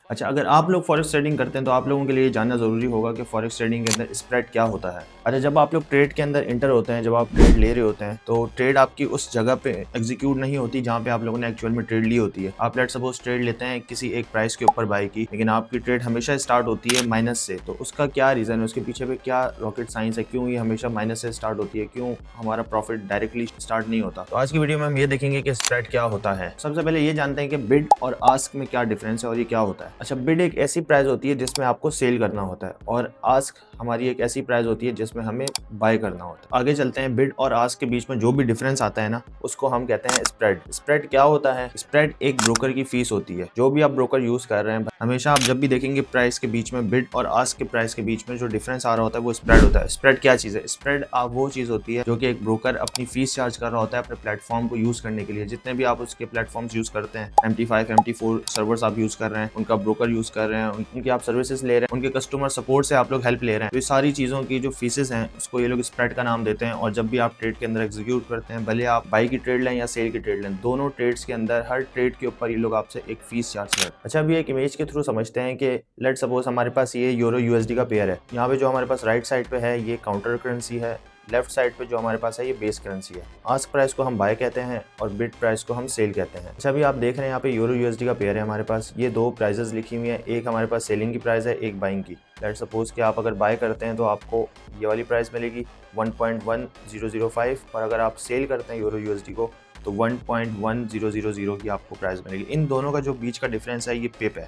अच्छा, अगर आप लोग फॉरेक्स ट्रेडिंग करते हैं तो आप लोगों के लिए ये जानना ज़रूरी होगा कि फॉरेक्स ट्रेडिंग के अंदर स्प्रेड क्या होता है। अच्छा, जब आप लोग ट्रेड के अंदर इंटर होते हैं, जब आप ट्रेड ले रहे होते हैं, तो ट्रेड आपकी उस जगह पे एग्जीक्यूट नहीं होती जहाँ पे आप लोगों ने एक्चुअल में ट्रेड ली होती है। आप लेट्स सपोज ट्रेड लेते हैं किसी एक प्राइस के ऊपर बाय की, लेकिन आपकी ट्रेड हमेशा स्टार्ट होती है माइनस से। तो उसका क्या रीज़न है, उसके पीछे पे क्या रॉकेट साइंस है, क्यों ये हमेशा माइनस से स्टार्ट होती है, क्यों हमारा प्रॉफिट डायरेक्टली स्टार्ट नहीं होता। तो आज की वीडियो में हम ये देखेंगे कि स्प्रेड क्या होता है। सबसे पहले ये जानते हैं कि बिड और आस्क में क्या डिफरेंस है और ये क्या होता है। अच्छा, बिड एक ऐसी प्राइस होती है जिसमें आपको सेल करना होता है और आस्क हमारी एक ऐसी प्राइस होती है जिसमें हमें बाय करना होता है। आगे चलते हैं, बिड और आस्क के बीच में जो भी डिफरेंस आता है ना, उसको हम कहते हैं स्प्रेड। स्प्रेड क्या होता है? स्प्रेड एक ब्रोकर की फीस होती है। जो भी आप ब्रोकर यूज कर रहे हैं, हमेशा आप जब भी देखेंगे प्राइस के बीच में, बिड और आस्क के प्राइस के बीच में जो डिफरेंस आ रहा होता है वो स्प्रेड होता है। स्प्रेड क्या चीज है? स्प्रेड वो चीज होती है जो कि एक ब्रोकर अपनी फीस चार्ज कर रहा होता है अपने प्लेटफॉर्म को यूज करने के लिए। जितने भी आप उसके प्लेटफॉर्म्स यूज करते हैं, MT5 MT4 सर्वर्स आप यूज कर रहे हैं, उनका ब्रोकर यूज कर रहे हैं, उनकी आप सर्विसेज ले रहे हैं, उनके कस्टमर सपोर्ट से आप लोग हेल्प ले रहे हैं, तो ये सारी चीजों की जो फीसेस हैं उसको ये लोग स्प्रेड का नाम देते हैं। और जब भी आप ट्रेड के अंदर एग्जीक्यूट करते हैं, भले आप बाई की ट्रेड लें या सेल की ट्रेड लें, दोनों ट्रेड्स के अंदर हर ट्रेड के ऊपर ये लोग आपसे एक फीस चार्ज करते हैं। अच्छा, अभी एक इमेज के थ्रू समझते हैं कि लेट सपोज हमारे पास ये यूरो USD का पेयर है। यहाँ पे जो हमारे पास राइट साइड पे है ये काउंटर करेंसी है, लेफ्ट साइड पे जो हमारे पास है ये बेस करेंसी है। आस्क प्राइस को हम बाय कहते हैं और बिड प्राइस को हम सेल कहते हैं। अच्छा, अभी आप देख रहे हैं यहाँ पे यूरो USD का पेयर है हमारे पास। ये दो प्राइजेस लिखी हुई है, एक हमारे पास सेलिंग की प्राइस है, एक बाइंग की। लेट सपोज कि आप अगर बाय करते हैं तो आपको ये वाली प्राइस मिलेगी 1.1005 और अगर आप सेल करते हैं यूरो USD को तो 1.1000 की आपको प्राइस मिलेगी। इन दोनों का जो बीच का डिफरेंस है ये पिप है,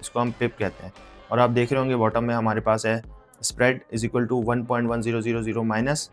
इसको हम पिप कहते हैं। और आप देख रहे होंगे बॉटम में हमारे पास है spread is equal to 1.1000 minus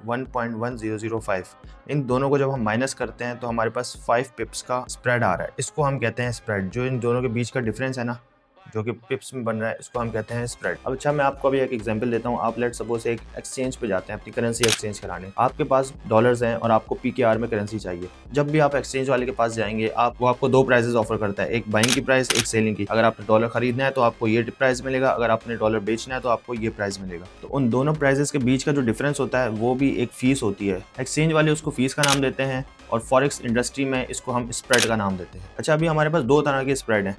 1.1005। इन दोनों को जब हम माइनस करते हैं तो हमारे पास 5 पिप्स का स्प्रेड आ रहा है। इसको हम कहते हैं स्प्रेड। जो इन दोनों के बीच का डिफरेंस है ना, जो कि पिप्स में बन रहा है, इसको हम कहते हैं स्प्रेड। अब अच्छा, मैं आपको अभी एक एग्जांपल देता हूँ। आप लेट सपोज एक एक्सचेंज पे जाते हैं अपनी करेंसी एक्सचेंज कराने। आपके पास डॉलर्स हैं और आपको PKR में करेंसी चाहिए। जब भी आप एक्सचेंज वाले के पास जाएंगे, वो आपको दो प्राइसेस ऑफर करता है, एक बाइंग की प्राइस, एक सेलिंग की। अगर आपने डॉलर खरीदना है तो आपको ये प्राइस मिलेगा, अगर आपने डॉलर बेचना है तो आपको ये प्राइस मिलेगा। तो उन दोनों प्राइसेस के बीच का जो डिफरेंस होता है वो भी एक फीस होती है। एक्सचेंज वाले उसको फीस का नाम देते हैं और फॉरेक्स इंडस्ट्री में इसको हम स्प्रेड का नाम देते हैं। अच्छा, अभी हमारे पास दो तरह के स्प्रेड हैं,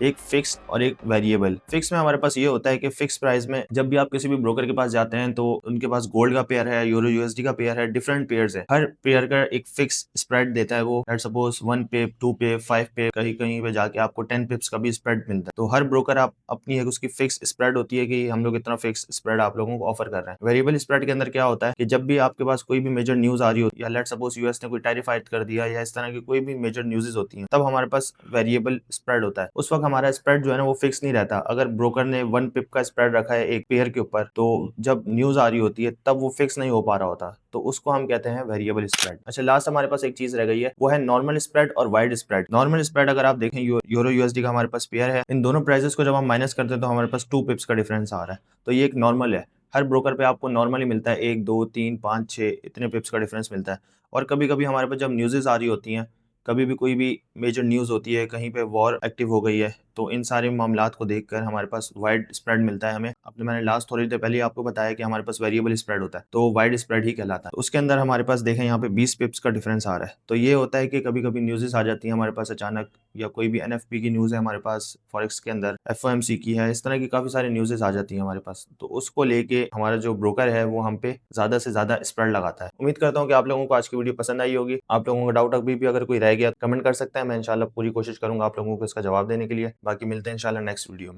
एक फिक्स और एक वेरिएबल। फिक्स में हमारे पास ये होता है कि फिक्स प्राइस में जब भी आप किसी भी ब्रोकर के पास जाते हैं तो उनके पास गोल्ड का पेयर है, यूरो USD का पेयर है, डिफरेंट पेयर्स है। हर पेयर का एक फिक्स स्प्रेड देता है वो। लेट्स सपोज 1 पिप, 2 पिप, 5 पिप, कहीं कहीं पे जाके आपको 10 पिप्स का भी स्प्रेड मिलता है। तो हर ब्रोकर आप अपनी एक उसकी फिक्स स्प्रेड होती है कि हम लोग इतना फिक्स स्प्रेड आप लोगों को ऑफर कर रहे हैं। वेरिएबल स्प्रेड के अंदर क्या होता है कि जब भी आपके पास कोई भी मेजर न्यूज आ रही होती है, या लेट सपोज US ने कोई टैरिफ आयद कर दिया या इस तरह की कोई भी मेजर न्यूज़ेस होती हैं, तब हमारे पास वेरिएबल स्प्रेड होता है। उस वक्त हमारा स्प्रेड जो है ना वो फिक्स नहीं रहता। अगर ब्रोकर ने 1 पिप का स्प्रेड रखा है एक पेयर के ऊपर, तो जब न्यूज आ रही होती है तब वो फिक्स नहीं हो पा रहा होता, तो उसको हम कहते हैं वेरिएबल स्प्रेड। अच्छा, लास्ट हमारे पास एक चीज रह गई है, वो है नॉर्मल स्प्रेड और वाइड स्प्रेड। नॉर्मल स्प्रेड अगर आप देखें, यूरो USD का हमारे पास पेयर है, इन दोनों प्राइसेस को जब हम माइनस करते हैं तो हमारे पास 2 पिप्स का डिफरेंस आ रहा है। तो ये एक नॉर्मल है। हर ब्रोकर पे आपको नॉर्मली मिलता है 1 2 3 5 6 इतने पिप्स का डिफरेंस मिलता है। और कभी कभी हमारे पास जब न्यूज़ेस आ रही होती हैं, कभी भी कोई भी मेजर न्यूज़ होती है, कहीं पे वॉर एक्टिव हो गई है, तो इन सारे मामलात को देखकर हमारे पास वाइड स्प्रेड मिलता है हमें। अपने मैंने लास्ट थोड़ी देर पहले आपको बताया कि हमारे पास वेरिएबल स्प्रेड होता है, तो वाइड स्प्रेड ही कहलाता है। उसके अंदर हमारे पास देखें यहाँ पे 20 पिप्स का डिफरेंस आ रहा है। तो ये होता है कि कभी कभी न्यूज़ेस आ जाती है हमारे पास अचानक, या कोई भी NFP की न्यूज़ है हमारे पास फॉरेक्स के अंदर, FOMC की है, इस तरह की काफ़ी सारी न्यूज़ेस आ जाती है हमारे पास। तो उसको लेके हमारा जो ब्रोकर है वो हम पे ज़्यादा से ज़्यादा स्प्रेड लगाता है। उम्मीद करता हूँ कि आप लोगों को आज की वीडियो पसंद आई होगी। आप लोगों का डाउट अभी भी अगर कोई रह गया कमेंट कर सकते हैं, मैं इंशाल्लाह पूरी कोशिश करूंगा आप लोगों को इसका जवाब देने के लिए। बाकी मिलते हैं इंशाल्लाह नेक्स्ट वीडियो में।